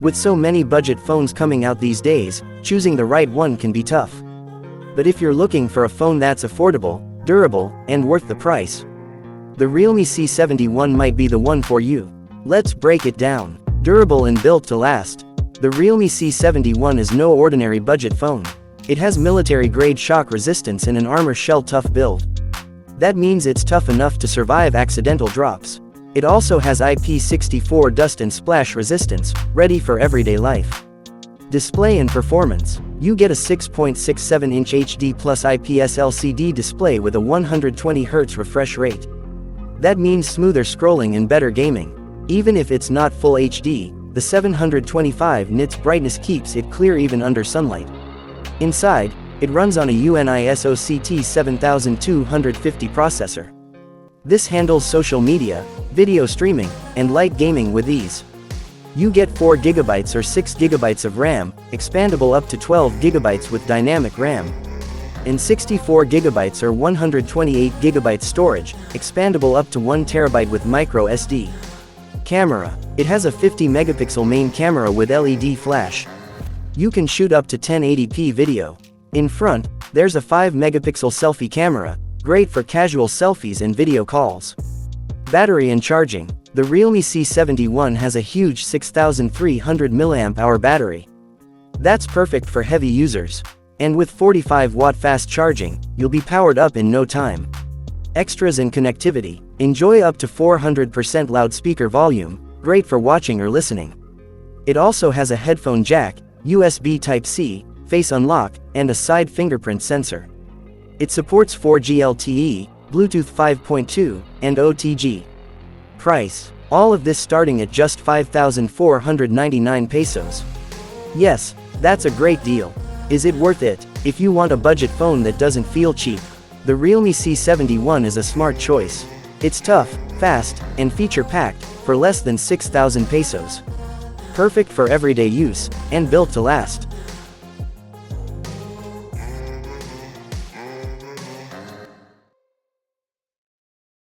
With so many budget phones coming out these days, choosing the right one can be tough. But if you're looking for a phone that's affordable, durable, and worth the price, the Realme C71 might be the one for you. Let's break it down. Durable and built to last. The Realme C71 is no ordinary budget phone. It has military-grade shock resistance and an ArmorShell tough build. That means it's tough enough to survive accidental drops. It also has IP64 dust and splash resistance, ready for everyday life. Display and performance. You get a 6.67-inch HD Plus IPS LCD display with a 120Hz refresh rate. That means smoother scrolling and better gaming. Even if it's not full HD, the 725 nits brightness keeps it clear even under sunlight. Inside, it runs on a UNISOC T7250 processor. This handles social media, video streaming, and light gaming with ease. You get 4GB or 6GB of RAM, expandable up to 12GB with dynamic RAM, and 64GB or 128GB storage, expandable up to 1TB with microSD. Camera. It has a 50-megapixel main camera with LED flash. You can shoot up to 1080p video. In front, there's a 5-megapixel selfie camera, great for casual selfies and video calls. Battery and charging. The Realme C71 has a huge 6300 mAh battery. That's perfect for heavy users. And with 45-watt fast charging, you'll be powered up in no time. Extras and connectivity. Enjoy up to 400% loudspeaker volume, great for watching or listening. It also has a headphone jack, USB Type-C, face unlock, and a side fingerprint sensor. It supports 4G LTE, Bluetooth 5.2, and OTG. Price. All of this starting at just 5,499 pesos. Yes, that's a great deal. Is it worth it? If you want a budget phone that doesn't feel cheap, the Realme C71 is a smart choice. It's tough, fast, and feature-packed, for less than 6,000 pesos. Perfect for everyday use, and built to last.